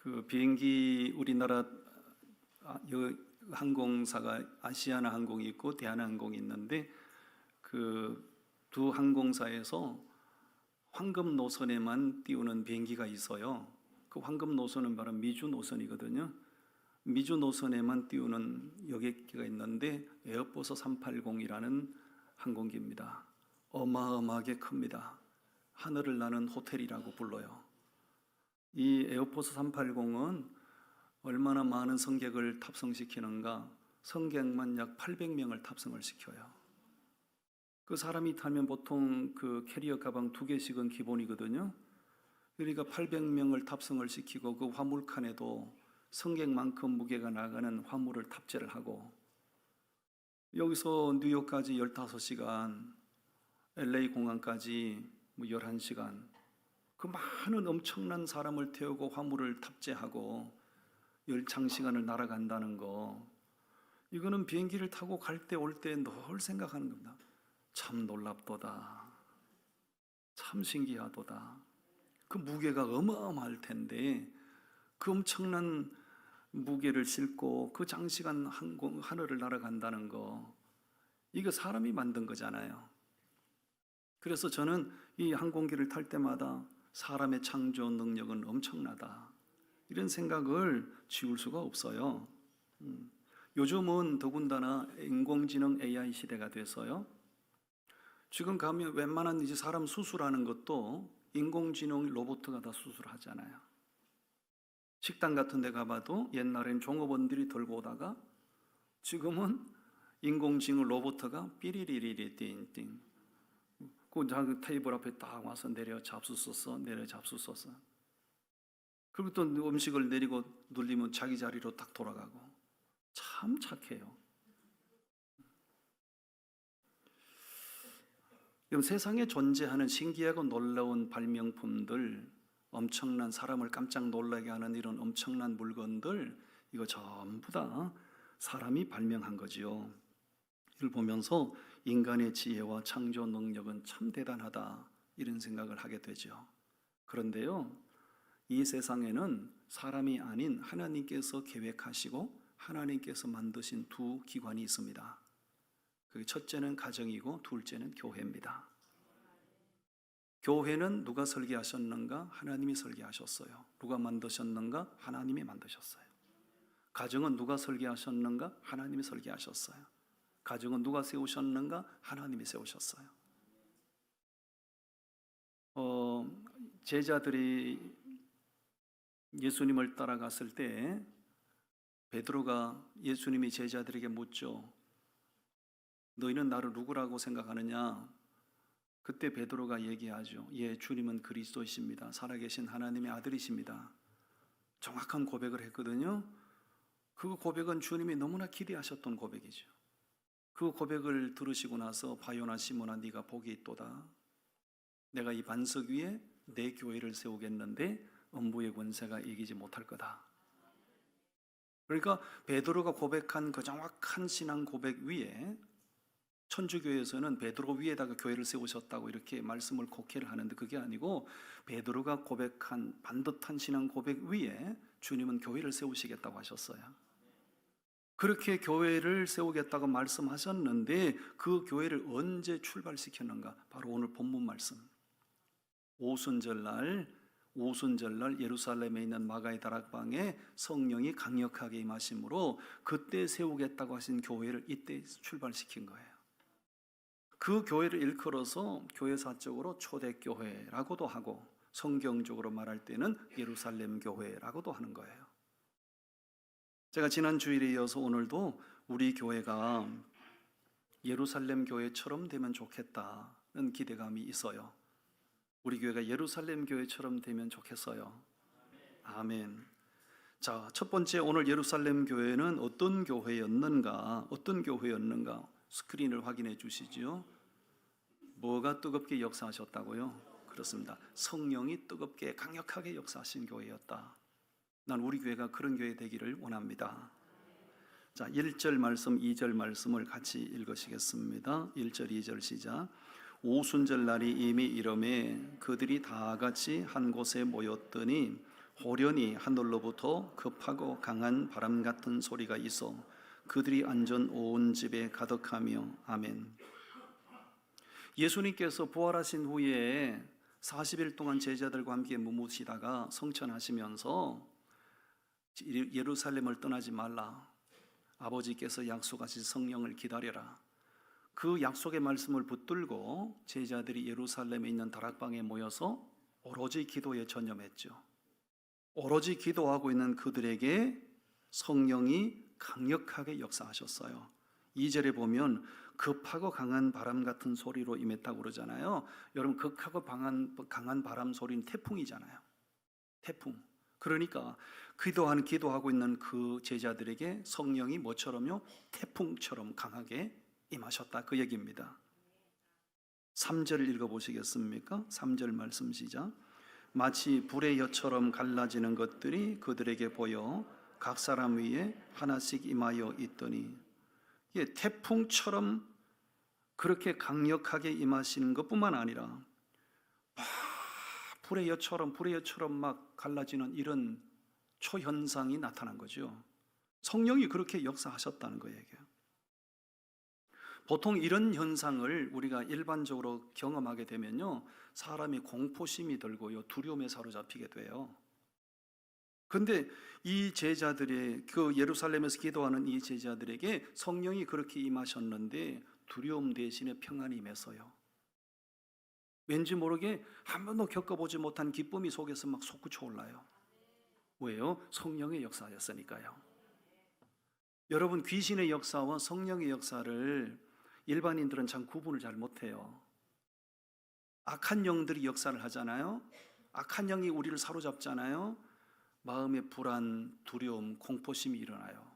그 비행기 우리나라 항공사가 아시아나 항공이 있고 대한항공이 있는데 그 두 항공사에서 황금 노선에만 띄우는 비행기가 있어요. 그 황금 노선은 바로 미주 노선이거든요. 미주 노선에만 띄우는 여객기가 있는데 에어포스 380이라는 항공기입니다. 어마어마하게 큽니다. 하늘을 나는 호텔이라고 불러요. 이 에어포스 380은 얼마나 많은 승객을 탑승시키는가? 승객만 약 800명을 탑승을 시켜요. 그 사람이 타면 보통 그 캐리어 가방 2개씩은 기본이거든요. 그러니까 800명을 탑승을 시키고 그 화물칸에도 승객만큼 무게가 나가는 화물을 탑재를 하고 여기서 뉴욕까지 15시간, LA 공항까지 11시간 그 많은 엄청난 사람을 태우고 화물을 탑재하고 장시간을 날아간다는 거, 이거는 비행기를 타고 갈 때 올 때 늘 생각하는 겁니다. 참 놀랍도다. 참 신기하도다. 그 무게가 어마어마할 텐데 그 엄청난 무게를 싣고 그 장시간 하늘을 날아간다는 거, 이거 사람이 만든 거잖아요. 그래서 저는 이 항공기를 탈 때마다 사람의 창조 능력은 엄청나다, 이런 생각을 지울 수가 없어요. 요즘은 더군다나 인공지능 AI 시대가 돼서요. 지금 가면 웬만한 이제 사람 수술하는 것도 인공지능 로봇가 다 수술하잖아요. 식당 같은 데 가봐도 옛날엔 종업원들이 들고 오다가 지금은 인공지능 로봇가 삐리리리리 띵띵 그 테이블 앞에 딱 와서 내려 잡수소서, 내려 잡수소서. 그리고 또 음식을 내리고 눌리면 자기 자리로 딱 돌아가고. 참 착해요. 그럼 세상에 존재하는 신기하고 놀라운 발명품들, 엄청난 사람을 깜짝 놀라게 하는 이런 엄청난 물건들, 이거 전부 다 사람이 발명한 거지요. 이걸 보면서 인간의 지혜와 창조 능력은 참 대단하다, 이런 생각을 하게 되죠. 그런데요, 이 세상에는 사람이 아닌 하나님께서 계획하시고 하나님께서 만드신 두 기관이 있습니다. 그 첫째는 가정이고 둘째는 교회입니다. 교회는 누가 설계하셨는가? 하나님이 설계하셨어요. 누가 만드셨는가? 하나님이 만드셨어요. 가정은 누가 설계하셨는가? 하나님이 설계하셨어요. 가정은 누가 세우셨는가? 하나님이 세우셨어요. 제자들이 예수님을 따라갔을 때 베드로가 예수님이 제자들에게 묻죠. 너희는 나를 누구라고 생각하느냐? 그때 베드로가 얘기하죠. 예, 주님은 그리스도이십니다. 살아계신 하나님의 아들이십니다. 정확한 고백을 했거든요. 그 고백은 주님이 너무나 기대하셨던 고백이죠. 그 고백을 들으시고 나서 바요나 시몬아 네가 복이 있도다. 내가 이 반석 위에 내 교회를 세우겠는데 음부의 권세가 이기지 못할 거다. 그러니까 베드로가 고백한 그 정확한 신앙 고백 위에, 천주교에서는 베드로 위에다가 교회를 세우셨다고 이렇게 말씀을 곡해를 하는데 그게 아니고 베드로가 고백한 반듯한 신앙 고백 위에 주님은 교회를 세우시겠다고 하셨어요. 그렇게 교회를 세우겠다고 말씀하셨는데 그 교회를 언제 출발시켰는가? 바로 오늘 본문 말씀. 오순절날 예루살렘에 있는 마가의 다락방에 성령이 강력하게 임하심으로 그때 세우겠다고 하신 교회를 이때 출발시킨 거예요. 그 교회를 일컬어서 교회사적으로 초대교회라고도 하고 성경적으로 말할 때는 예루살렘 교회라고도 하는 거예요. 제가 지난 주일에 이어서 오늘도 우리 교회가 예루살렘 교회처럼 되면 좋겠다는 기대감이 있어요. 우리 교회가 예루살렘 교회처럼 되면 좋겠어요. 아멘. 자, 첫 번째, 오늘 예루살렘 교회는 어떤 교회였는가? 스크린을 확인해 주시죠. 뭐가 뜨겁게 역사하셨다고요? 그렇습니다. 성령이 뜨겁게 강력하게 역사하신 교회였다. 난 우리 교회가 그런 교회 되기를 원합니다. 자, 1절 말씀, 2절 말씀을 같이 읽으시겠습니다. 1절, 2절 시작. 오순절 날이 이미 이르매 그들이 다 같이 한 곳에 모였더니 호련히 하늘로부터 급하고 강한 바람 같은 소리가 있어 그들이 앉은 온 집에 가득하며 아멘. 예수님께서 부활하신 후에 40일 동안 제자들과 함께 머무시다가 성천하시면서 예루살렘을 떠나지 말라, 아버지께서 약속하신 성령을 기다려라, 그 약속의 말씀을 붙들고 제자들이 예루살렘에 있는 다락방에 모여서 오로지 기도에 전념했죠. 오로지 기도하고 있는 그들에게 성령이 강력하게 역사하셨어요. 2절에 보면 급하고 강한 바람 같은 소리로 임했다고 그러잖아요. 여러분, 극하고 강한 바람 소리는 태풍이잖아요. 태풍. 그러니까 기도하고 있는 그 제자들에게 성령이 뭐처럼요? 태풍처럼 강하게 임하셨다, 그 얘기입니다. 3절 읽어보시겠습니까? 3절 말씀 시작. 마치 불의 엿처럼 갈라지는 것들이 그들에게 보여 각 사람 위에 하나씩 임하여 있더니, 태풍처럼 그렇게 강력하게 임하시는 것뿐만 아니라 막 불의 엿처럼 막 갈라지는 이런 초현상이 나타난 거죠. 성령이 그렇게 역사하셨다는 거예요. 보통 이런 현상을 우리가 일반적으로 경험하게 되면요, 사람이 공포심이 들고요, 두려움에 사로잡히게 돼요. 근데 이 제자들의, 그 예루살렘에서 기도하는 이 제자들에게 성령이 그렇게 임하셨는데 두려움 대신에 평안이 임했어요. 왠지 모르게 한 번도 겪어보지 못한 기쁨이 속에서 막 솟구쳐 올라요. 왜요? 성령의 역사였으니까요. 여러분, 귀신의 역사와 성령의 역사를 일반인들은 참 구분을 잘 못해요. 악한 영들이 역사를 하잖아요. 악한 영이 우리를 사로잡잖아요. 마음의 불안, 두려움, 공포심이 일어나요.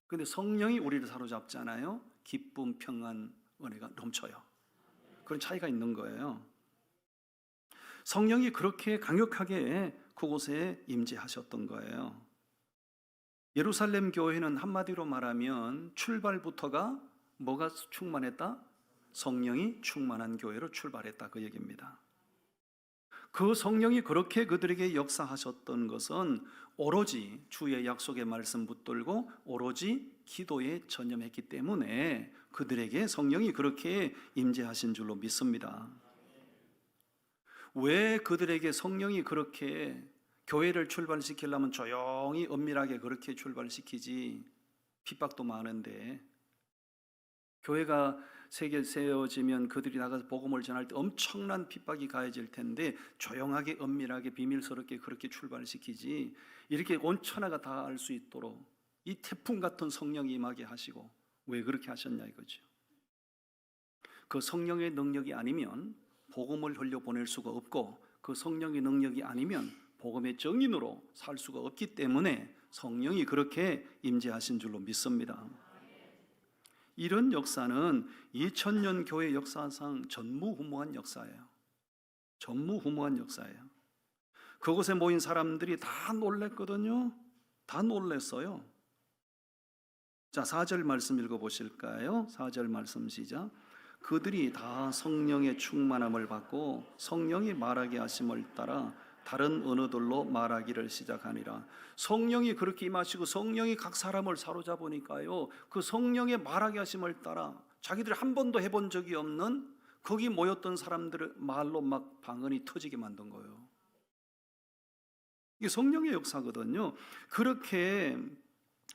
그런데 성령이 우리를 사로잡잖아요. 기쁨, 평안, 은혜가 넘쳐요. 그런 차이가 있는 거예요. 성령이 그렇게 강력하게 그곳에 임재하셨던 거예요. 예루살렘 교회는 한마디로 말하면 출발부터가 뭐가 충만했다? 성령이 충만한 교회로 출발했다, 그 얘기입니다. 그 성령이 그렇게 그들에게 역사하셨던 것은 오로지 주의 약속의 말씀 붙들고 오로지 기도에 전념했기 때문에 그들에게 성령이 그렇게 임재하신 줄로 믿습니다. 왜 그들에게 성령이 그렇게 교회를 출발시키려면 조용히 은밀하게 그렇게 출발시키지, 핍박도 많은데, 교회가 세워지면 그들이 나가서 복음을 전할 때 엄청난 핍박이 가해질 텐데 조용하게 은밀하게 비밀스럽게 그렇게 출발시키지, 이렇게 온 천하가 다 알 수 있도록 이 태풍 같은 성령이 임하게 하시고, 왜 그렇게 하셨냐 이거죠. 그 성령의 능력이 아니면 복음을 흘려보낼 수가 없고, 그 성령의 능력이 아니면 복음의 정인으로 살 수가 없기 때문에 성령이 그렇게 임재하신 줄로 믿습니다. 이런 역사는 2000년 교회 역사상 전무후무한 역사예요. 전무후무한 역사예요. 그곳에 모인 사람들이 다 놀랬거든요. 다 놀랬어요. 자, 4절 말씀 읽어보실까요? 4절 말씀 시작. 그들이 다 성령의 충만함을 받고 성령이 말하게 하심을 따라 다른 언어들로 말하기를 시작하니라. 성령이 그렇게 임하시고 성령이 각 사람을 사로잡으니까요, 그 성령의 말하게 하심을 따라 자기들이 한 번도 해본 적이 없는 거기 모였던 사람들을 말로 막 방언이 터지게 만든 거예요. 이게 성령의 역사거든요. 그렇게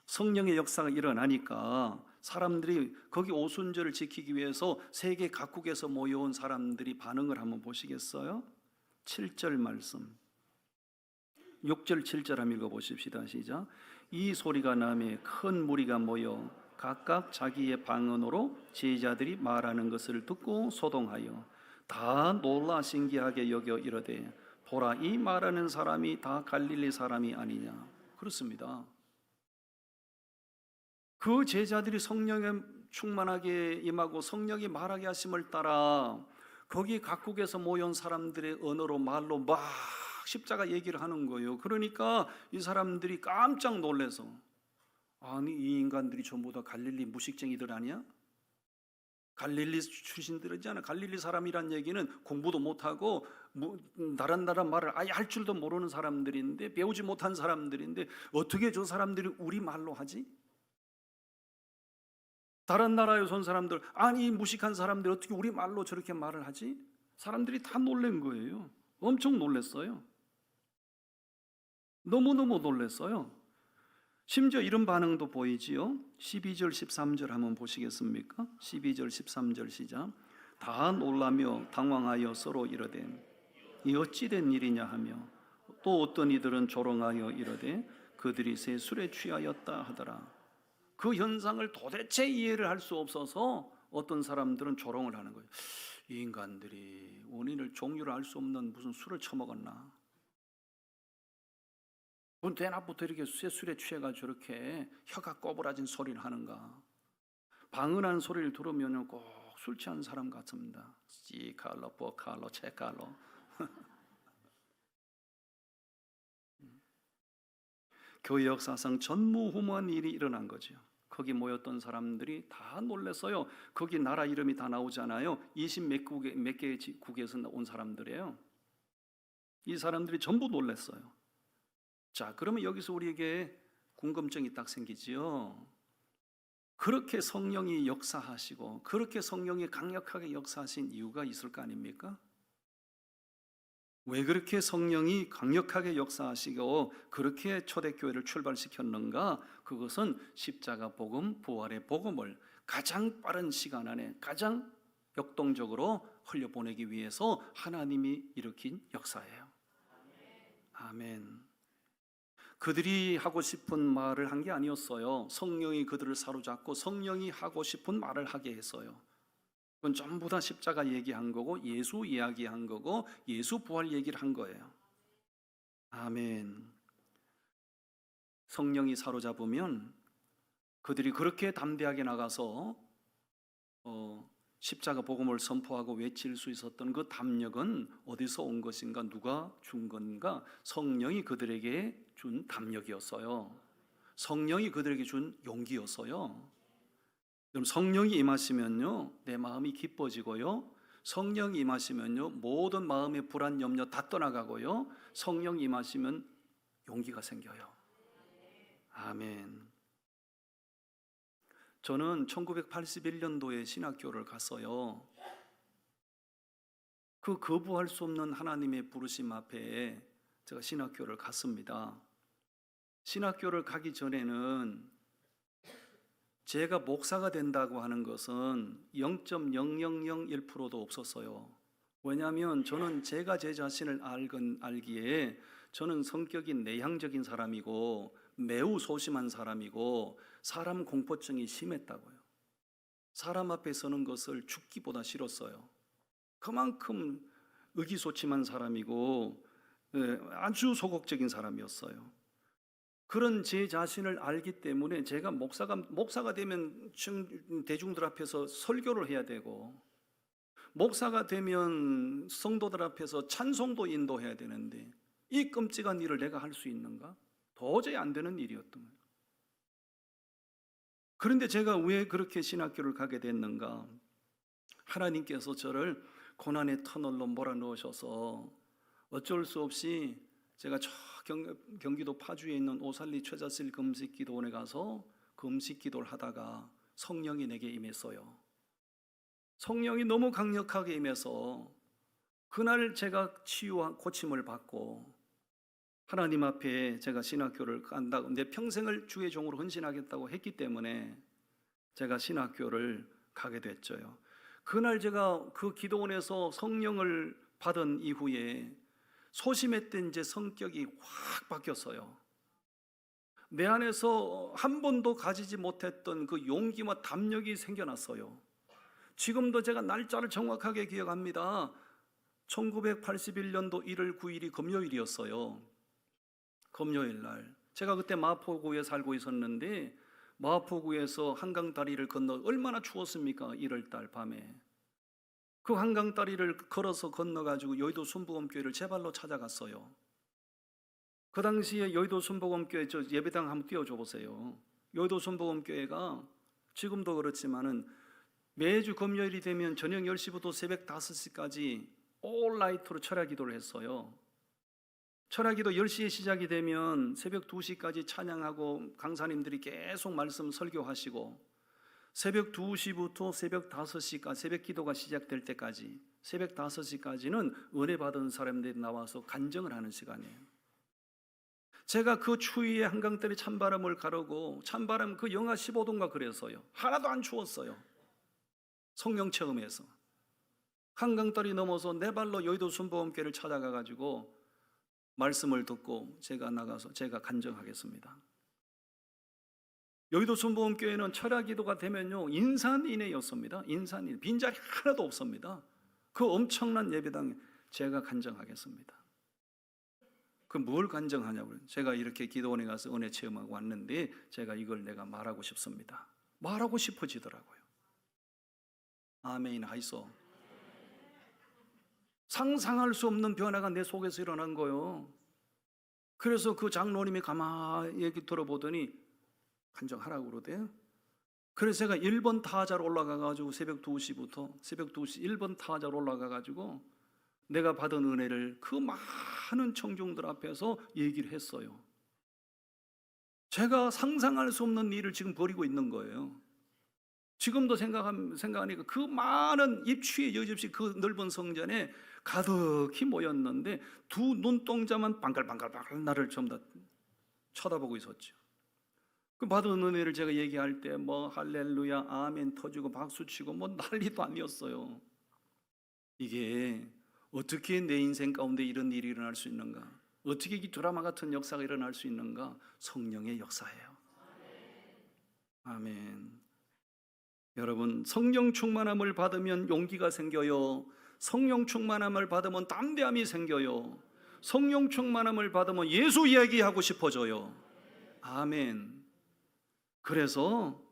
성령의 역사가 일어나니까 사람들이 거기 오순절을 지키기 위해서 세계 각국에서 모여온 사람들이 반응을 한번 보시겠어요? 7절 말씀, 6절 7절 한번 읽어보십시다. 시작. 이 소리가 나매 큰 무리가 모여 각각 자기의 방언으로 제자들이 말하는 것을 듣고 소동하여 다 놀라 신기하게 여겨 이르되, 보라, 이 말하는 사람이 다 갈릴리 사람이 아니냐. 그렇습니다. 그 제자들이 성령에 충만하게 임하고 성령이 말하게 하심을 따라 거기 각국에서 모여온 사람들의 언어로 말로 막 십자가 얘기를 하는 거예요. 그러니까 이 사람들이 깜짝 놀라서, 아니 이 인간들이 전부 다 갈릴리 무식쟁이들 아니야? 갈릴리 출신들이잖아. 갈릴리 사람이란 얘기는 공부도 못하고 나란 말을 아예 할 줄도 모르는 사람들인데, 배우지 못한 사람들인데 어떻게 저 사람들이 우리 말로 하지? 다른 나라에서 온 사람들, 아니 무식한 사람들 어떻게 우리 말로 저렇게 말을 하지? 사람들이 다 놀란 거예요. 엄청 놀랐어요. 너무너무 놀랐어요. 심지어 이런 반응도 보이지요. 12절 13절 한번 보시겠습니까? 12절 13절 시작. 다 놀라며 당황하여 서로 이르되 이 어찌 된 일이냐 하며, 또 어떤 이들은 조롱하여 이르되 그들이 새 술에 취하였다 하더라. 그 현상을 도대체 이해를 할 수 없어서 어떤 사람들은 조롱을 하는 거예요. 이 인간들이 원인을 종류를 알 수 없는 무슨 술을 처먹었나? 뭔 대낮부터 이렇게 술에 취해가 저렇게 혀가 꼬부라진 소리를 하는가? 방언하는 소리를 들으면 꼭 술 취한 사람 같습니다. 씨칼로, 뽀칼로, 체칼로. 교회 역사상 전무후무한 일이 일어난 거죠. 거기 모였던 사람들이 다 놀랐어요. 거기 나라 이름이 다 나오잖아요. 20몇 개의 국에서 온 사람들이에요. 이 사람들이 전부 놀랐어요. 자, 그러면 여기서 우리에게 궁금증이 딱 생기지요. 그렇게 성령이 역사하시고 그렇게 성령이 강력하게 역사하신 이유가 있을 거 아닙니까? 왜 그렇게 성령이 강력하게 역사하시고 그렇게 초대교회를 출발시켰는가? 그것은 십자가 복음, 부활의 복음을 가장 빠른 시간 안에 가장 역동적으로 흘려보내기 위해서 하나님이 일으킨 역사예요. 아멘. 그들이 하고 싶은 말을 한 게 아니었어요. 성령이 그들을 사로잡고 성령이 하고 싶은 말을 하게 했어요. 그건 전부 다 십자가 얘기한 거고 예수 이야기한 거고 예수 부활 얘기를 한 거예요. 아멘. 성령이 사로잡으면 그들이 그렇게 담대하게 나가서 십자가 복음을 선포하고 외칠 수 있었던 그 담력은 어디서 온 것인가? 누가 준 건가? 성령이 그들에게 준 담력이었어요. 성령이 그들에게 준 용기였어요. 그럼 성령이 임하시면요, 내 마음이 기뻐지고요, 성령이 임하시면요, 모든 마음의 불안, 염려 다 떠나가고요, 성령이 임하시면 용기가 생겨요. 아멘. 저는 1981년도에 신학교를 갔어요. 그 거부할 수 없는 하나님의 부르심 앞에 제가 신학교를 갔습니다. 신학교를 가기 전에는 제가 목사가 된다고 하는 것은 0.0001%도 없었어요. 왜냐하면 저는 제가 제 자신을 알기에 저는 성격이 내향적인 사람이고 매우 소심한 사람이고 사람 공포증이 심했다고요. 사람 앞에 서는 것을 죽기보다 싫었어요. 그만큼 의기소침한 사람이고 아주 소극적인 사람이었어요. 그런 제 자신을 알기 때문에 제가 목사가 되면 대중들 앞에서 설교를 해야 되고, 목사가 되면 성도들 앞에서 찬송도 인도해야 되는데 이 끔찍한 일을 내가 할 수 있는가? 도저히 안 되는 일이었던 거예요. 그런데 제가 왜 그렇게 신학교를 가게 됐는가? 하나님께서 저를 고난의 터널로 몰아넣으셔서 어쩔 수 없이 제가 저 경기도 파주에 있는 오살리 최자실 금식기도원에 가서 금식기도를 하다가 성령이 내게 임했어요. 성령이 너무 강력하게 임해서 그날 제가 치유와 고침을 받고 하나님 앞에 제가 신학교를 간다고, 내 평생을 주의 종으로 헌신하겠다고 했기 때문에 제가 신학교를 가게 됐죠. 그날 제가 그 기도원에서 성령을 받은 이후에 소심했던 제 성격이 확 바뀌었어요. 내 안에서 한 번도 가지지 못했던 그 용기와 담력이 생겨났어요. 지금도 제가 날짜를 정확하게 기억합니다. 1981년도 1월 9일이 금요일이었어요. 금요일 날 제가 그때 마포구에 살고 있었는데 마포구에서 한강다리를 건너, 얼마나 추웠습니까? 1월 달 밤에 그 한강다리를 걸어서 건너가지고 여의도 순복음교회를 제 발로 찾아갔어요. 그 당시에 여의도 순복음교회 저 예배당 한번 띄워줘 보세요. 여의도 순복음교회가 지금도 그렇지만은 매주 금요일이 되면 저녁 10시부터 새벽 5시까지 올라이트로 철야 기도를 했어요. 철야 기도 10시에 시작이 되면 새벽 2시까지 찬양하고 강사님들이 계속 말씀 설교하시고, 새벽 2시부터 새벽 5시까지 새벽 기도가 시작될 때까지 새벽 5시까지는 은혜 받은 사람들이 나와서 간증을 하는 시간이에요. 제가 그 추위에 한강들이 찬바람을 가르고, 찬바람 그 영하 15도인가 그래서요, 하나도 안 추웠어요. 성령 체험에서 한강다리 넘어서 내 발로 여의도 순복음교회를 찾아가 가지고 말씀을 듣고 제가 나가서 제가 간증하겠습니다. 여의도 순복음교회는 철야 기도가 되면요, 인산인해였습니다. 인산인해, 빈자리 하나도 없습니다. 그 엄청난 예배당에 제가 간증하겠습니다. 그 뭘 간증하냐고요. 제가 이렇게 기도원에 가서 은혜 체험하고 왔는데 제가 이걸 내가 말하고 싶습니다. 말하고 싶어지더라고요. 아멘 하이소. 상상할 수 없는 변화가 내 속에서 일어난 거예요. 그래서 그 장로님이 가만히 얘기 들어보더니 간증하라고 그러대요. 그래서 제가 1번 타자로 올라가가지고 새벽 2시부터 새벽 2시 1번 타자로 올라가가지고 내가 받은 은혜를 그 많은 청중들 앞에서 얘기를 했어요. 제가 상상할 수 없는 일을 지금 벌이고 있는 거예요. 지금도 생각하니까 그 많은 입추의 여집시 그 넓은 성전에 가득히 모였는데 두 눈동자만 방글방글 나를 전부 다 쳐다보고 있었죠. 그 받은 은혜를 제가 얘기할 때 뭐 할렐루야 아멘 터지고 박수치고 뭐 난리도 아니었어요. 이게 어떻게 내 인생 가운데 이런 일이 일어날 수 있는가? 어떻게 이 드라마 같은 역사가 일어날 수 있는가? 성령의 역사예요. 아멘. 여러분, 성령 충만함을 받으면 용기가 생겨요. 성령 충만함을 받으면 담대함이 생겨요. 성령 충만함을 받으면 예수 이야기하고 싶어져요. 아멘. 그래서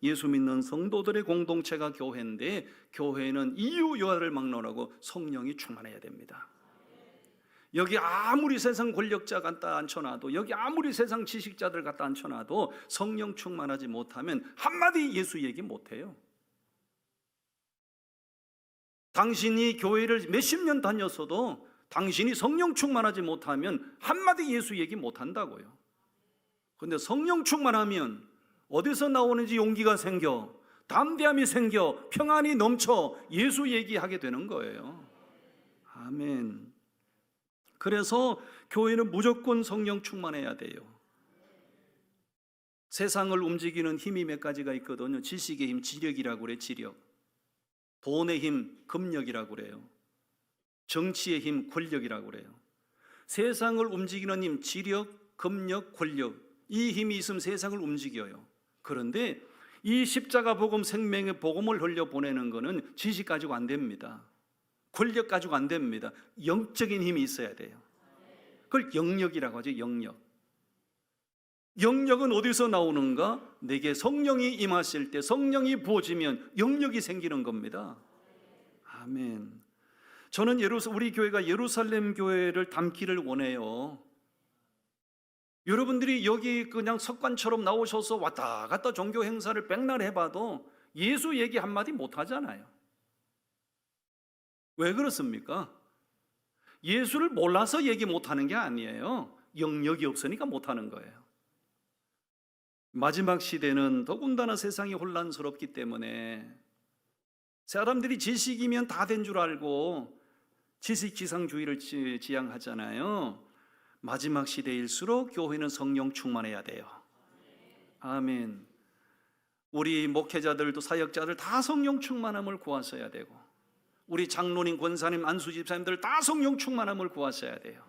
예수 믿는 성도들의 공동체가 교회인데, 교회는 이유 여하를 막론하고 성령이 충만해야 됩니다. 여기 아무리 세상 권력자 갖다 앉혀놔도, 여기 아무리 세상 지식자들 갖다 앉혀놔도 성령 충만하지 못하면 한마디 예수 얘기 못해요. 당신이 교회를 몇십 년 다녔어도 당신이 성령 충만하지 못하면 한마디 예수 얘기 못한다고요. 그런데 성령 충만하면 어디서 나오는지 용기가 생겨, 담대함이 생겨, 평안이 넘쳐 예수 얘기하게 되는 거예요. 아멘. 그래서 교회는 무조건 성령 충만해야 돼요. 세상을 움직이는 힘이 몇 가지가 있거든요. 지식의 힘, 지력이라고 그래요. 지력. 돈의 힘, 금력이라고 그래요. 정치의 힘, 권력이라고 그래요. 세상을 움직이는 힘, 지력, 금력, 권력, 이 힘이 있으면 세상을 움직여요. 그런데 이 십자가 복음, 생명의 복음을 흘려보내는 것은 지식 가지고 안 됩니다. 권력 가지고 안 됩니다. 영적인 힘이 있어야 돼요. 그걸 영력이라고 하죠. 영력. 영력은 어디서 나오는가? 내게 성령이 임하실 때, 성령이 부어지면 영력이 생기는 겁니다. 아멘. 저는 우리 교회가 예루살렘 교회를 닮기를 원해요. 여러분들이 여기 그냥 석관처럼 나오셔서 왔다 갔다 종교 행사를 백날 해봐도 예수 얘기 한마디 못 하잖아요. 왜 그렇습니까? 예수를 몰라서 얘기 못하는 게 아니에요. 영역이 없으니까 못하는 거예요. 마지막 시대는 더군다나 세상이 혼란스럽기 때문에 사람들이 지식이면 다 된 줄 알고 지식지상주의를 지향하잖아요. 마지막 시대일수록 교회는 성령 충만해야 돼요. 아멘. 우리 목회자들도 사역자들 다 성령 충만함을 구하셔야 되고, 우리 장로님, 권사님, 안수집사님들 다 성령 충만함을 구하셔야 돼요.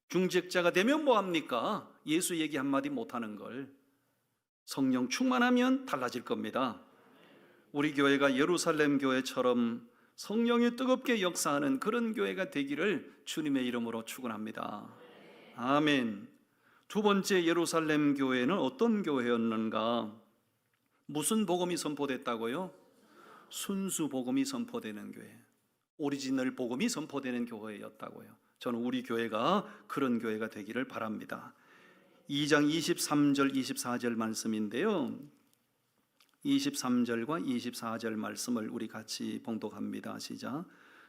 중직자가 되면 뭐합니까? 예수 얘기 한마디 못하는 걸. 성령 충만하면 달라질 겁니다. 우리 교회가 예루살렘 교회처럼 성령이 뜨겁게 역사하는 그런 교회가 되기를 주님의 이름으로 축원합니다. 아멘. 두 번째, 예루살렘 교회는 어떤 교회였는가? 무슨 복음이 선포됐다고요? 순수 복음이 선포되는 교회, 오리지널 복음이 선포되는 교회였다고요. 저는 우리 교회가 그런 교회가 되기를 바랍니다. 2장 23절 24절 말씀인데요, 23절과 24절 말씀을 우리 같이 봉독합니다. 시작.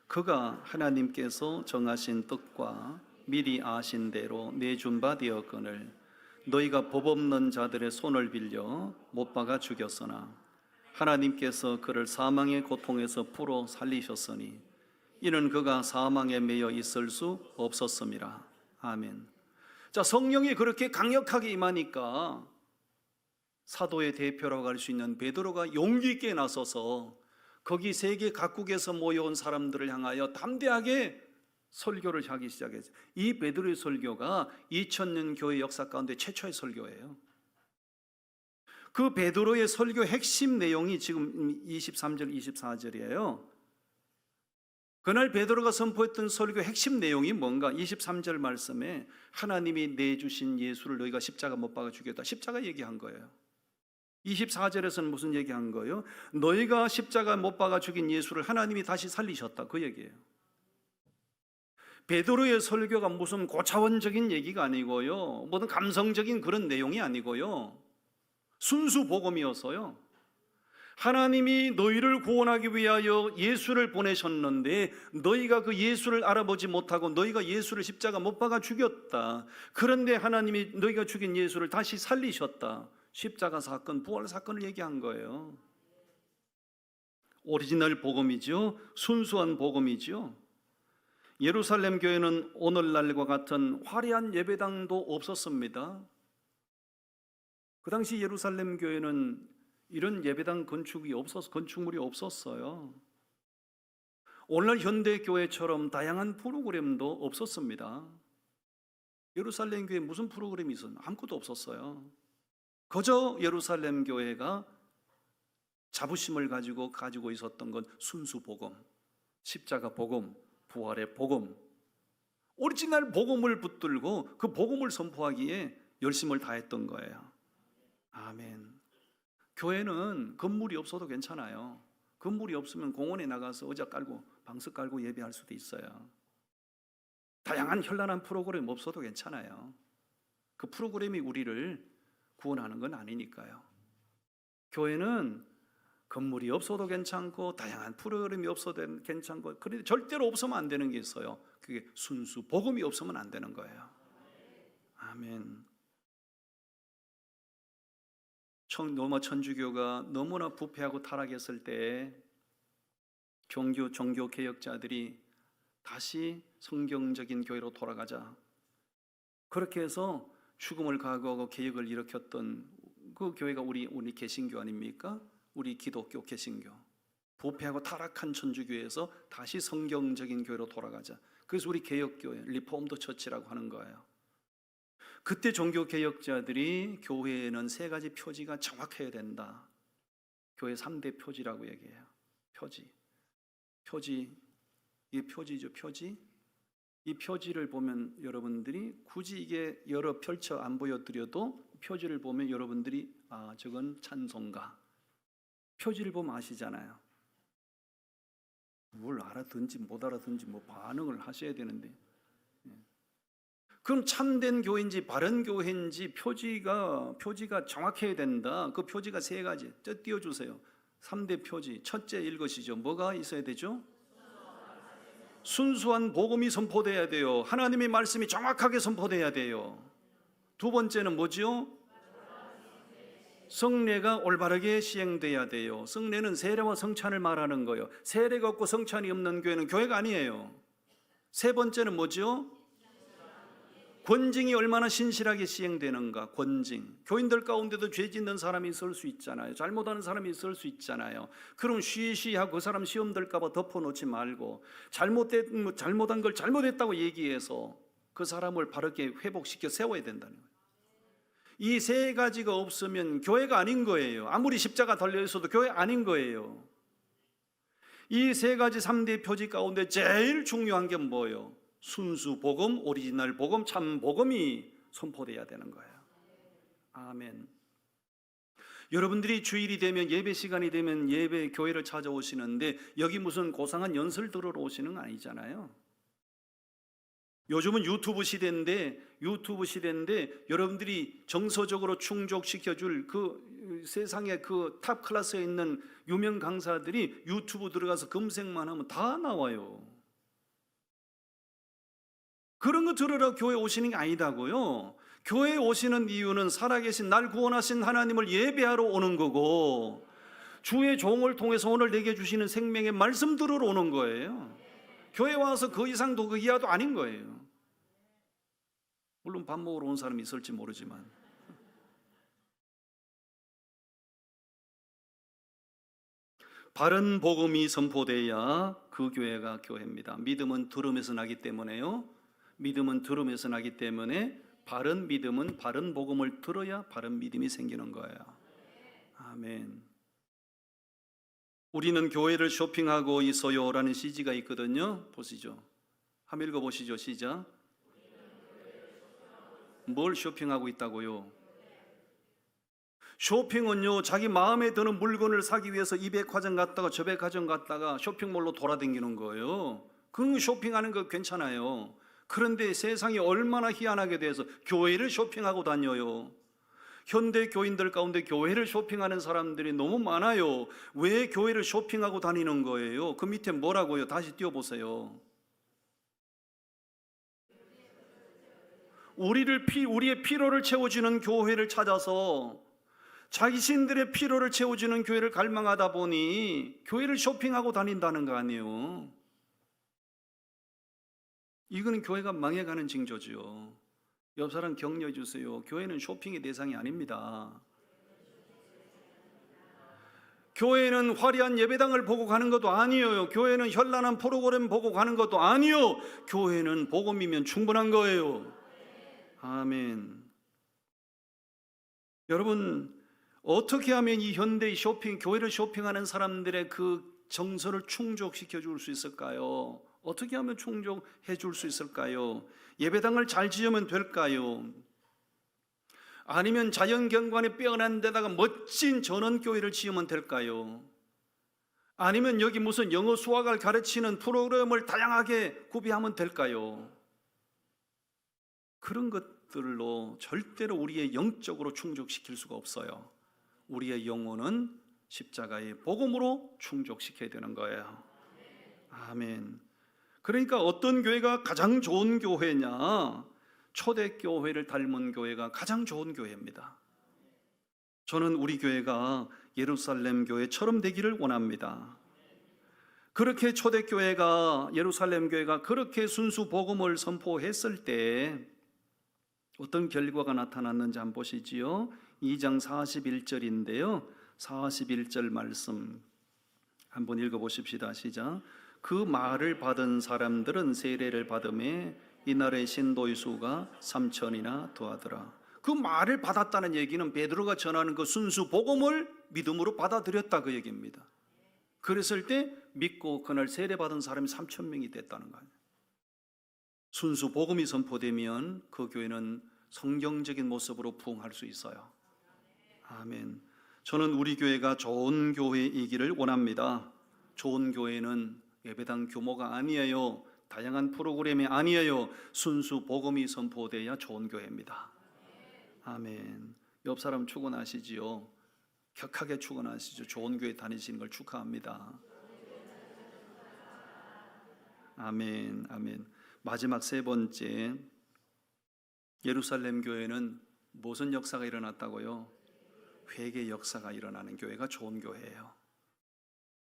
그가 하나님께서 정하신 뜻과 미리 아신 대로 내준 바 되었거늘 너희가 법 없는 자들의 손을 빌려 못 박아 죽였으나 하나님께서 그를 사망의 고통에서 풀어 살리셨으니 이는 그가 사망에 매여 있을 수 없었음이라. 아멘. 자, 성령이 그렇게 강력하게 임하니까 사도의 대표라고 할 수 있는 베드로가 용기 있게 나서서 거기 세계 각국에서 모여온 사람들을 향하여 담대하게 설교를 하기 시작했어요. 이 베드로의 설교가 2000년 교회 역사 가운데 최초의 설교예요. 그 베드로의 설교 핵심 내용이 지금 23절, 24절이에요. 그날 베드로가 선포했던 설교 핵심 내용이 뭔가? 23절 말씀에 하나님이 내주신 예수를 너희가 십자가 못 박아 죽였다. 십자가 얘기한 거예요. 24절에서는 무슨 얘기한 거예요? 너희가 십자가 못 박아 죽인 예수를 하나님이 다시 살리셨다. 그 얘기예요. 베드로의 설교가 무슨 고차원적인 얘기가 아니고요, 무슨 감성적인 그런 내용이 아니고요, 순수 복음이어서요. 하나님이 너희를 구원하기 위하여 예수를 보내셨는데 너희가 그 예수를 알아보지 못하고 너희가 예수를 십자가 못 박아 죽였다. 그런데 하나님이 너희가 죽인 예수를 다시 살리셨다. 십자가 사건, 부활 사건을 얘기한 거예요. 오리지널 복음이죠. 순수한 복음이죠. 예루살렘 교회는 오늘날과 같은 화려한 예배당도 없었습니다. 그 당시 예루살렘 교회는 이런 예배당 건축물이 없었어요. 오늘날 현대 교회처럼 다양한 프로그램도 없었습니다. 예루살렘 교회에 무슨 프로그램이 있었나? 아무것도 없었어요. 그저 예루살렘 교회가 자부심을 가지고 있었던 건 순수 복음, 십자가 복음, 부활의 복음, 오리지널 복음을 붙들고 그 복음을 선포하기에 열심을 다했던 거예요. 아멘. 교회는 건물이 없어도 괜찮아요. 건물이 없으면 공원에 나가서 의자 깔고 방석 깔고 예배할 수도 있어요. 다양한 현란한 프로그램 없어도 괜찮아요. 그 프로그램이 우리를 구원하는 건 아니니까요. 교회는 건물이 없어도 괜찮고 다양한 프로그램이 없어도 괜찮고, 그런데 절대로 없으면 안 되는 게 있어요. 그게 순수 복음이 없으면 안 되는 거예요. 아멘. 로마 천주교가 너무나 부패하고 타락했을 때 종교 개혁자들이 다시 성경적인 교회로 돌아가자, 그렇게 해서 죽음을 각오하고 개혁을 일으켰던 그 교회가 우리 개신교 아닙니까? 우리 기독교 개신교. 부패하고 타락한 천주교에서 다시 성경적인 교회로 돌아가자. 그래서 우리 개혁교회, 리폼드 처치라고 하는 거예요. 그때 종교개혁자들이 교회에는 세 가지 표지가 정확해야 된다. 교회 3대 표지라고 얘기해요. 표지. 이게 표지죠, 표지. 이 표지를 보면 여러분들이 굳이 이게 여러 펼쳐 안 보여드려도 표지를 보면 여러분들이 저건 찬송가. 표지를 보면 아시잖아요. 뭘 알아듣는지 못 알아듣는지 반응을 하셔야 되는데, 그럼 참된 교회인지 바른 교회인지 표지가 정확해야 된다. 그 표지가 세 가지. 띄워주세요. 3대 표지. 첫째 읽으시죠. 뭐가 있어야 되죠? 순수한 복음이 선포돼야 돼요. 하나님의 말씀이 정확하게 선포돼야 돼요. 두 번째는 뭐지요? 성례가 올바르게 시행돼야 돼요. 성례는 세례와 성찬을 말하는 거예요. 세례가 없고 성찬이 없는 교회는 교회가 아니에요. 세 번째는 뭐지요? 권징이 얼마나 신실하게 시행되는가. 권징. 교인들 가운데도 죄 짓는 사람이 있을 수 있잖아요. 잘못하는 사람이 있을 수 있잖아요. 그럼 쉬쉬하고 그 사람 시험 들까 봐 덮어놓지 말고 잘못한 걸 잘못했다고 얘기해서 그 사람을 바르게 회복시켜 세워야 된다는 거예요. 이 세 가지가 없으면 교회가 아닌 거예요. 아무리 십자가 달려 있어도 교회 아닌 거예요. 이 세 가지 3대 표지 가운데 제일 중요한 게 뭐예요? 순수 복음, 오리지널 복음, 참 복음이 선포돼야 되는 거예요. 아멘. 여러분들이 주일이 되면, 예배 시간이 되면 예배 교회를 찾아오시는데 여기 무슨 고상한 연설 들으러 오시는 거 아니잖아요. 요즘은 유튜브 시대인데 여러분들이 정서적으로 충족시켜줄 그 세상의 그 탑 클래스에 있는 유명 강사들이 유튜브 들어가서 검색만 하면 다 나와요. 그런 거 들으러 교회 오시는 게 아니다고요. 교회 오시는 이유는 살아계신 날 구원하신 하나님을 예배하러 오는 거고, 주의 종을 통해서 오늘 내게 주시는 생명의 말씀 들으러 오는 거예요. 교회 와서 그 이상도 그 이하도 아닌 거예요. 물론 밥 먹으러 온 사람이 있을지 모르지만. 바른 복음이 선포돼야 그 교회가 교회입니다. 믿음은 들음에서 나기 때문에요. 믿음은 들음에서 나기 때문에 바른 믿음은 바른 복음을 들어야 바른 믿음이 생기는 거예요. 아멘. 우리는 교회를 쇼핑하고 있어요라는 CG가 있거든요. 보시죠. 한번 읽어보시죠. 시작. 뭘 쇼핑하고 있다고요? 쇼핑은요, 자기 마음에 드는 물건을 사기 위해서 이 백화점 갔다가 저 백화점 갔다가 쇼핑몰로 돌아다니는 거예요. 그런 쇼핑하는 거 괜찮아요. 그런데 세상이 얼마나 희한하게 돼서 교회를 쇼핑하고 다녀요. 현대 교인들 가운데 교회를 쇼핑하는 사람들이 너무 많아요. 왜 교회를 쇼핑하고 다니는 거예요? 그 밑에 뭐라고요? 다시 띄워보세요. 우리의 피로를 채워주는 교회를 찾아서 자신들의 피로를 채워주는 교회를 갈망하다 보니 교회를 쇼핑하고 다닌다는 거 아니에요. 이거는 교회가 망해가는 징조죠. 옆 사람 격려해 주세요. 교회는 쇼핑의 대상이 아닙니다. 교회는 화려한 예배당을 보고 가는 것도 아니에요. 교회는 현란한 프로그램 보고 가는 것도 아니요. 교회는 복음이면 충분한 거예요. 아멘. 여러분, 어떻게 하면 이 현대의 교회를 쇼핑하는 사람들의 그 정서를 충족시켜 줄 수 있을까요? 어떻게 하면 충족해 줄 수 있을까요? 예배당을 잘 지으면 될까요? 아니면 자연경관이 빼어난 데다가 멋진 전원교회를 지으면 될까요? 아니면 여기 무슨 영어 수학을 가르치는 프로그램을 다양하게 구비하면 될까요? 그런 것들로 절대로 우리의 영적으로 충족시킬 수가 없어요. 우리의 영혼은 십자가의 복음으로 충족시켜야 되는 거예요. 아멘. 그러니까 어떤 교회가 가장 좋은 교회냐? 초대교회를 닮은 교회가 가장 좋은 교회입니다. 저는 우리 교회가 예루살렘 교회처럼 되기를 원합니다. 그렇게 초대교회가, 예루살렘 교회가 그렇게 순수 복음을 선포했을 때 어떤 결과가 나타났는지 한번 보시지요. 2장 41절인데요 41절 말씀 한번 읽어보십시다. 시작. 그 말을 받은 사람들은 세례를 받음에 이날의 신도의 수가 3,000이나 더하더라. 그 말을 받았다는 얘기는 베드로가 전하는 그 순수 복음을 믿음으로 받아들였다 그 얘기입니다. 그랬을 때 믿고 그날 세례 받은 사람이 3,000명이 됐다는 거예요. 순수 복음이 선포되면 그 교회는 성경적인 모습으로 부흥할 수 있어요. 아멘. 저는 우리 교회가 좋은 교회이기를 원합니다. 좋은 교회는 예배당 규모가 아니에요. 다양한 프로그램이 아니에요. 순수 복음이 선포돼야 좋은 교회입니다. 아멘. 옆 사람 축원하시지요. 격하게 축원하시죠. 좋은 교회 다니시는 걸 축하합니다. 아멘. 아멘. 마지막 세 번째, 예루살렘 교회는 무슨 역사가 일어났다고요? 회개 역사가 일어나는 교회가 좋은 교회예요.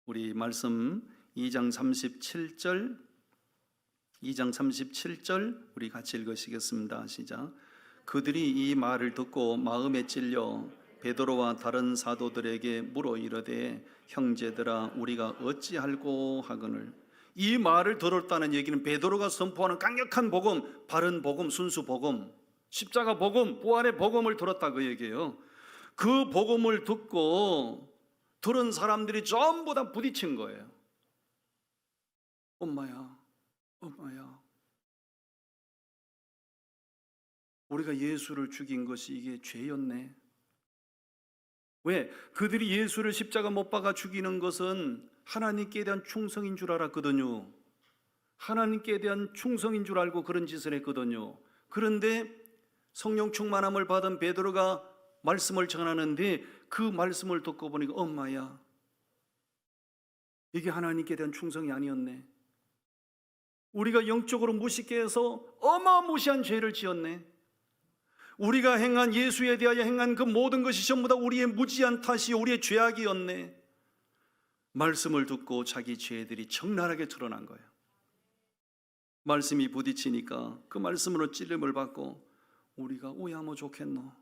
우리 말씀 2장 37절 우리 같이 읽으시겠습니다. 시작. 그들이 이 말을 듣고 마음에 찔려 베드로와 다른 사도들에게 물어 이르되 형제들아 우리가 어찌할꼬 하거늘. 이 말을 들었다는 얘기는 베드로가 선포하는 강력한 복음, 바른 복음, 순수 복음, 십자가 복음, 부활의 복음을 들었다 그 얘기예요. 그 복음을 듣고 들은 사람들이 전부 다 부딪힌 거예요. 엄마야, 우리가 예수를 죽인 것이 이게 죄였네. 왜? 그들이 예수를 십자가 못 박아 죽이는 것은 하나님께 대한 충성인 줄 알았거든요. 하나님께 대한 충성인 줄 알고 그런 짓을 했거든요. 그런데 성령 충만함을 받은 베드로가 말씀을 전하는데 그 말씀을 듣고 보니까 엄마야, 이게 하나님께 대한 충성이 아니었네. 우리가 영적으로 무식해 해서 어마무시한 죄를 지었네. 우리가 행한, 예수에 대하여 행한 그 모든 것이 전부 다 우리의 무지한 탓이, 우리의 죄악이었네. 말씀을 듣고 자기 죄들이 적나라하게 드러난 거예요. 말씀이 부딪히니까 그 말씀으로 찔림을 받고 우리가 우야하면 좋겠노?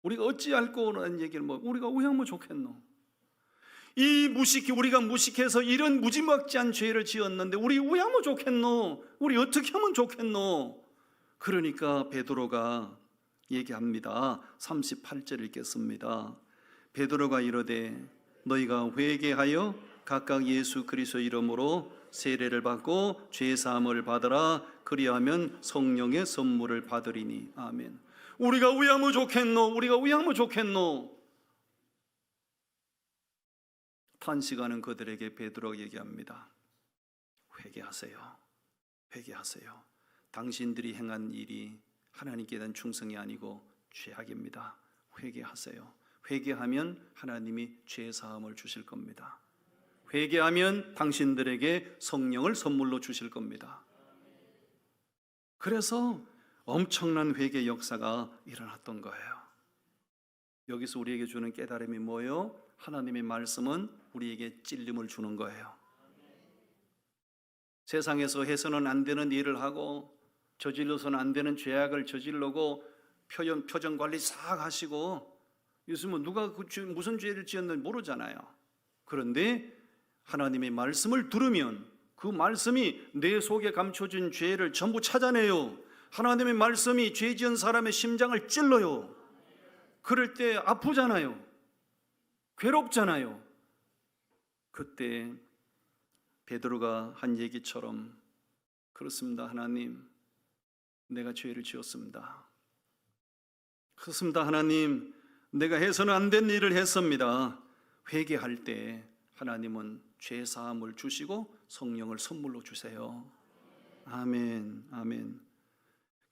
우리가 어찌할꼬라는 얘기를 우리가 우야하면 좋겠노? 이 우리가 무식해서 이런 무지막지한 죄를 지었는데 우리 우야하면 좋겠노? 우리 어떻게 하면 좋겠노? 그러니까 베드로가 얘기합니다. 38절 읽겠습니다. 베드로가 이르되 너희가 회개하여 각각 예수 그리스도 이름으로 세례를 받고 죄 사함을 받으라. 그리하면 성령의 선물을 받으리니. 아멘. 우리가 우야하면 좋겠노? 우리가 우야하면 좋겠노? 탄식하는 그들에게 베드로가 얘기합니다. 회개하세요. 회개하세요. 당신들이 행한 일이 하나님께 대한 충성이 아니고 죄악입니다. 회개하세요. 회개하면 하나님이 죄 사함을 주실 겁니다. 회개하면 당신들에게 성령을 선물로 주실 겁니다. 그래서 엄청난 회개 역사가 일어났던 거예요. 여기서 우리에게 주는 깨달음이 뭐예요? 하나님의 말씀은 우리에게 찔림을 주는 거예요. 세상에서 해서는 안 되는 일을 하고 저질러서는 안 되는 죄악을 저질러고 표정 관리 싹 하시고 요즘은 누가 무슨 죄를 지었는지 모르잖아요. 그런데 하나님의 말씀을 들으면 그 말씀이 내 속에 감춰진 죄를 전부 찾아내요. 하나님의 말씀이 죄 지은 사람의 심장을 찔러요. 그럴 때 아프잖아요. 괴롭잖아요. 그때 베드로가 한 얘기처럼 그렇습니다. 하나님, 내가 죄를 지었습니다. 그렇습니다. 하나님, 내가 해서는 안 된 일을 했습니다. 회개할 때 하나님은 죄 사함을 주시고 성령을 선물로 주세요. 아멘, 아멘.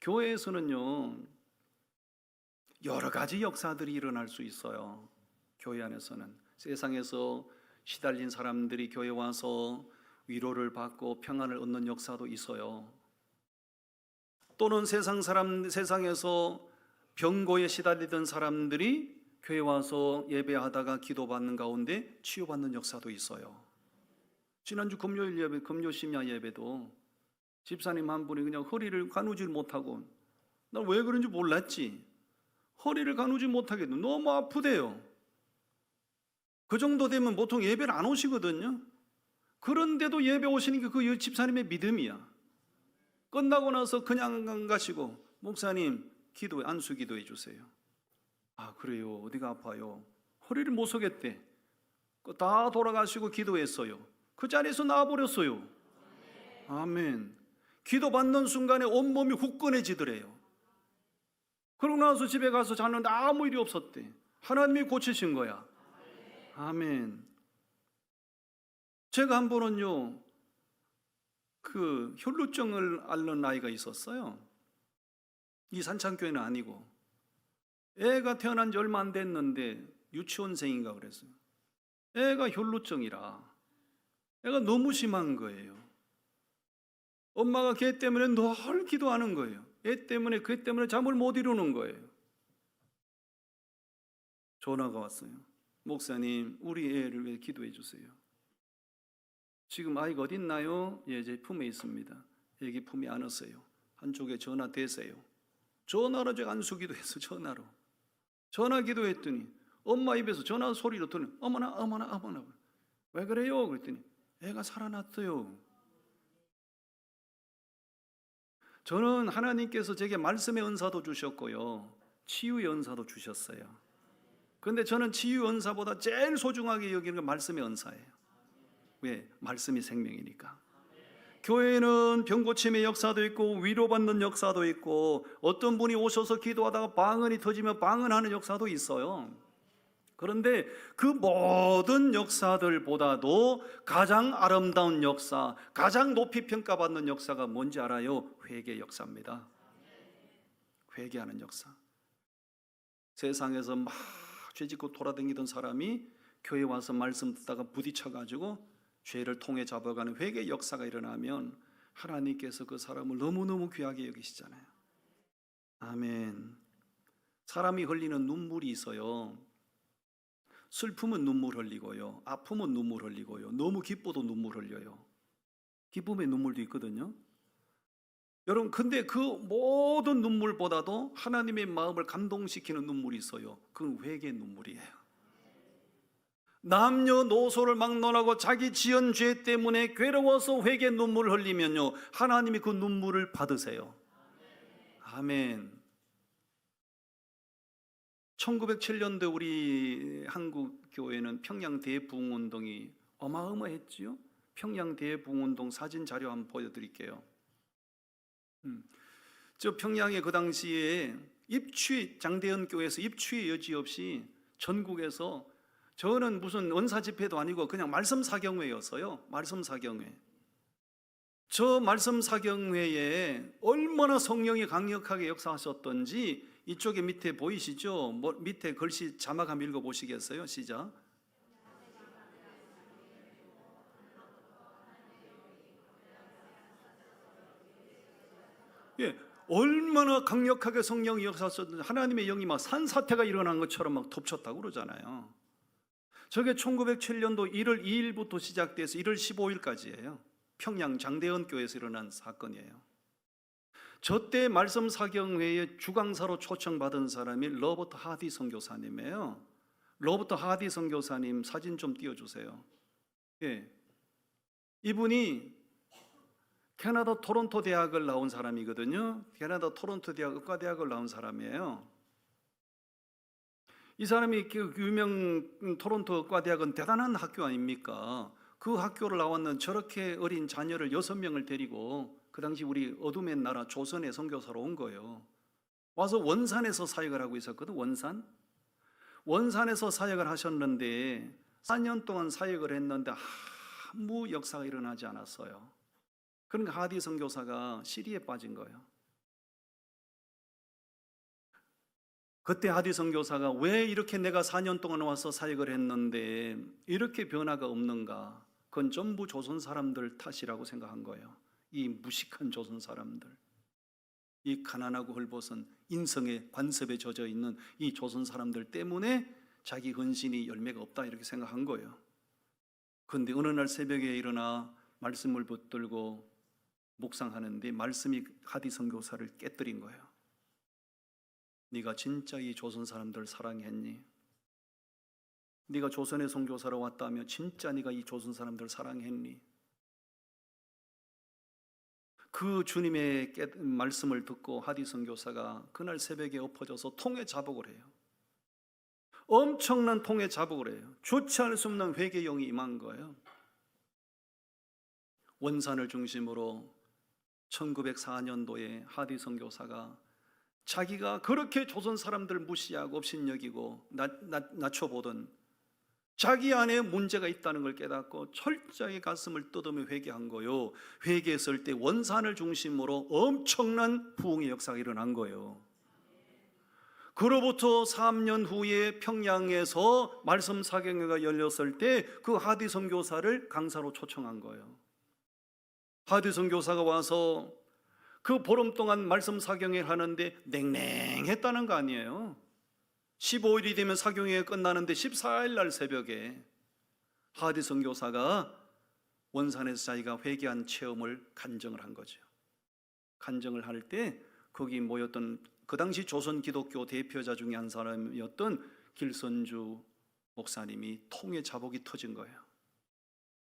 교회에서는요, 여러 가지 역사들이 일어날 수 있어요. 교회 안에서는 세상에서 시달린 사람들이 교회 와서 위로를 받고 평안을 얻는 역사도 있어요. 또는 세상에서 병고에 시달리던 사람들이 교회 와서 예배하다가 기도받는 가운데 치유받는 역사도 있어요. 지난주 금요일 예배, 금요 심야 예배도 집사님 한 분이 그냥 허리를 가누질 못하고, 난 왜 그런지 몰랐지. 허리를 가누지 못하겠는데 너무 아프대요. 그 정도 되면 보통 예배를 안 오시거든요. 그런데도 예배 오시니까 그 집사님의 믿음이야. 끝나고 나서 그냥 안 가시고 목사님 안수 기도해 주세요. 아, 그래요? 어디가 아파요? 허리를 못 서겠대. 다 돌아가시고 기도했어요. 그 자리에서 나와버렸어요. 아멘. 기도 받는 순간에 온몸이 후끈해지더래요. 그러고 나서 집에 가서 자는데 아무 일이 없었대. 하나님이 고치신 거야. 아멘. 제가 한 번은요, 그 혈루증을 앓는 아이가 있었어요. 이 산창교회는 아니고 애가 태어난 지 얼마 안 됐는데 유치원생인가 그랬어요. 애가 혈루증이라 애가 너무 심한 거예요. 엄마가 걔 때문에 늘 기도하는 거예요. 걔 때문에 잠을 못 이루는 거예요. 전화가 왔어요. 목사님, 우리 애를 왜 기도해 주세요. 지금 아이가 어디 있나요? 예, 제 품에 있습니다. 애기 품에 안으세요. 한쪽에 전화 대세요. 전화로 제가 안수 기도해서 전화 기도했더니 엄마 입에서 전화 소리로 듣는 어머나 왜 그래요? 그랬더니 애가 살아났어요. 저는 하나님께서 제게 말씀의 은사도 주셨고요, 치유의 은사도 주셨어요. 그런데 저는 치유 은사보다 제일 소중하게 여기는 건 말씀의 은사예요. 왜? 말씀이 생명이니까. 교회에는 병고침의 역사도 있고 위로받는 역사도 있고 어떤 분이 오셔서 기도하다가 방언이 터지면 방언하는 역사도 있어요. 그런데 그 모든 역사들보다도 가장 아름다운 역사, 가장 높이 평가받는 역사가 뭔지 알아요? 회개 역사입니다. 회개하는 역사. 세상에서 막 죄짓고 돌아다니던 사람이 교회 와서 말씀 듣다가 부딪혀가지고 죄를 통해 잡아가는 회개 역사가 일어나면 하나님께서 그 사람을 너무너무 귀하게 여기시잖아요. 아멘. 사람이 흘리는 눈물이 있어요. 슬픔은 눈물 흘리고요, 아픔은 눈물 흘리고요, 너무 기뻐도 눈물 흘려요. 기쁨의 눈물도 있거든요. 여러분, 근데 그 모든 눈물보다도 하나님의 마음을 감동시키는 눈물이 있어요. 그건 회개의 눈물이에요. 남녀노소를 막론하고 자기 지은 죄 때문에 괴로워서 회개의 눈물을 흘리면요, 하나님이 그 눈물을 받으세요. 아멘. 1907년도 우리 한국 교회는 평양 대부흥운동이 어마어마했지요. 평양 대부흥운동 사진 자료 한번 보여드릴게요. 저 평양에 그 당시에 입추, 장대현 교회에서 입추의 여지 없이 전국에서, 저는 무슨 원사 집회도 아니고 그냥 말씀 사경회였어요. 말씀 사경회. 저 말씀 사경회에 얼마나 성령이 강력하게 역사하셨던지 이쪽에 밑에 보이시죠? 밑에 글씨 자막 한번 읽어보시겠어요? 시작. 예, 얼마나 강력하게 성령이 역사하셨던지 하나님의 영이 막 산사태가 일어난 것처럼 막 덮쳤다고 그러잖아요. 저게 1907년도 1월 2일부터 시작돼서 1월 15일까지예요. 평양 장대현 교회에서 일어난 사건이에요. 저때 말씀 사경회에 주강사로 초청받은 사람이 로버트 하디 선교사님이에요. 로버트 하디 선교사님 사진 좀 띄워주세요. 예, 이분이 캐나다 토론토 대학을 나온 사람이거든요. 캐나다 토론토 대학 의과대학을 나온 사람이에요. 이 사람이 그 유명 토론토 의과대학은 대단한 학교 아닙니까? 그 학교를 나왔는 저렇게 어린 자녀를 6명을 데리고 그 당시 우리 어둠의 나라 조선의 선교사로 온 거예요. 와서 원산에서 사역을 하고 있었거든. 원산에서 사역을 하셨는데 4년 동안 사역을 했는데 아무 역사가 일어나지 않았어요. 그러니까 하디 선교사가 시리에 빠진 거예요. 그때 하디 선교사가 왜 이렇게 내가 4년 동안 와서 사역을 했는데 이렇게 변화가 없는가? 그건 전부 조선 사람들 탓이라고 생각한 거예요. 이 무식한 조선 사람들, 이 가난하고 헐벗은 인성의 관습에 젖어 있는 이 조선 사람들 때문에 자기 헌신이 열매가 없다 이렇게 생각한 거예요. 그런데 어느 날 새벽에 일어나 말씀을 붙들고 묵상하는데 말씀이 하디 선교사를 깨뜨린 거예요. 네가 진짜 이 조선 사람들 사랑했니? 네가 조선의 선교사로 왔다며 진짜 네가 이 조선 사람들 사랑했니? 그 주님의 말씀을 듣고 하디 선교사가 그날 새벽에 엎어져서 통에 자복을 해요. 엄청난 통에 자복을 해요. 주체할 수 없는 회개의 영이 임한 거예요. 원산을 중심으로 1904년도에 하디 선교사가 자기가 그렇게 조선 사람들 무시하고 업신여기고 낮춰보던 자기 안에 문제가 있다는 걸 깨닫고 철저히 가슴을 뜯으며 회개한 거요. 회개했을 때 원산을 중심으로 엄청난 부흥의 역사가 일어난 거예요. 그로부터 3년 후에 평양에서 말씀 사경회가 열렸을 때 그 하디 선교사를 강사로 초청한 거예요. 하디 선교사가 와서 그 보름 동안 말씀 사경회를 하는데 냉랭했다는 거 아니에요. 15일이 되면 사경회가 끝나는데 14일 날 새벽에 하디 선교사가 원산에서 자기가 회개한 체험을 간증을 한 거죠. 간증을 할 때 거기 모였던 그 당시 조선 기독교 대표자 중에 한 사람이었던 길선주 목사님이 통에 자복이 터진 거예요.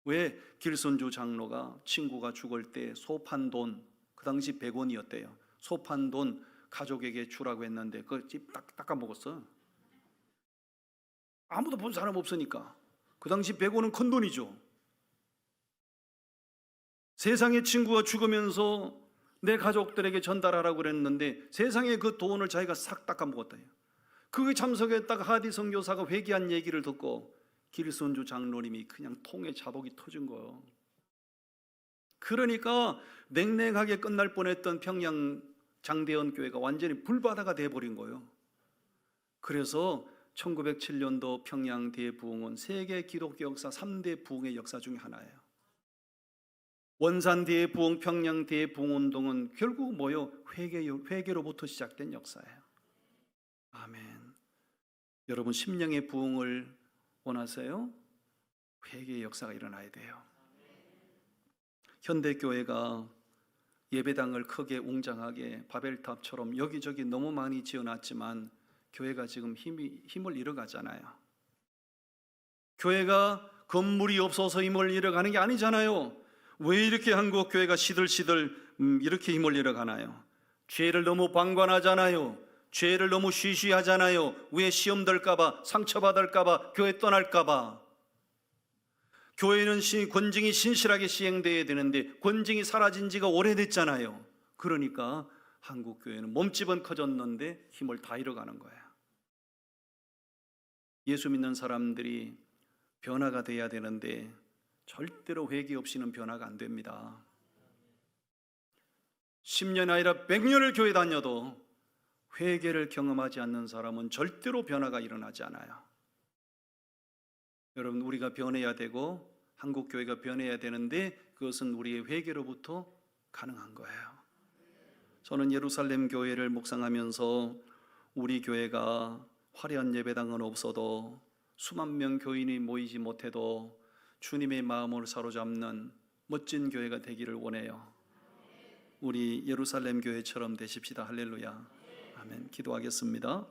왜? 길선주 장로가 친구가 죽을 때 소판 돈, 그 당시 100원이었대요. 소판 돈 가족에게 주라고 했는데 그걸 닦아 먹었어. 아무도 본 사람 없으니까. 그 당시 100원은 큰 돈이죠. 세상에 친구가 죽으면서 내 가족들에게 전달하라고 그랬는데 세상에 그 돈을 자기가 싹 닦아 먹었다. 그 참석했다가 하디 선교사가 회개한 얘기를 듣고 길선주 장로님이 그냥 통에 자복이 터진 거예요. 그러니까 냉랭하게 끝날 뻔했던 평양 장대현 교회가 완전히 불바다가 돼버린 거예요. 그래서 1907년도 평양 대부흥은 세계 기독교 역사 3대 부흥의 역사 중에 하나예요. 원산 대부흥, 평양 대부흥 운동은 결국 뭐요? 회개로부터 시작된 역사예요. 아멘. 여러분 심령의 부흥을 원하세요? 회개의 역사가 일어나야 돼요. 현대교회가 예배당을 크게 웅장하게 바벨탑처럼 여기저기 너무 많이 지어놨지만 교회가 지금 힘을 잃어가잖아요. 교회가 건물이 없어서 힘을 잃어가는 게 아니잖아요. 왜 이렇게 한국 교회가 시들시들 이렇게 힘을 잃어가나요? 죄를 너무 방관하잖아요. 죄를 너무 쉬쉬하잖아요. 왜 시험 들까봐, 상처받을까봐, 교회 떠날까봐. 교회는 권징이 신실하게 시행되어야 되는데 권징이 사라진 지가 오래됐잖아요. 그러니까 한국 교회는 몸집은 커졌는데 힘을 다 잃어가는 거예요. 예수 믿는 사람들이 변화가 돼야 되는데 절대로 회개 없이는 변화가 안 됩니다. 10년 아니라 100년을 교회 다녀도 회개를 경험하지 않는 사람은 절대로 변화가 일어나지 않아요. 여러분, 우리가 변해야 되고 한국 교회가 변해야 되는데 그것은 우리의 회개로부터 가능한 거예요. 저는 예루살렘 교회를 묵상하면서 우리 교회가 화려한 예배당은 없어도 수만 명 교인이 모이지 못해도 주님의 마음을 사로잡는 멋진 교회가 되기를 원해요. 우리 예루살렘 교회처럼 되십시다. 할렐루야. 아멘. 기도하겠습니다.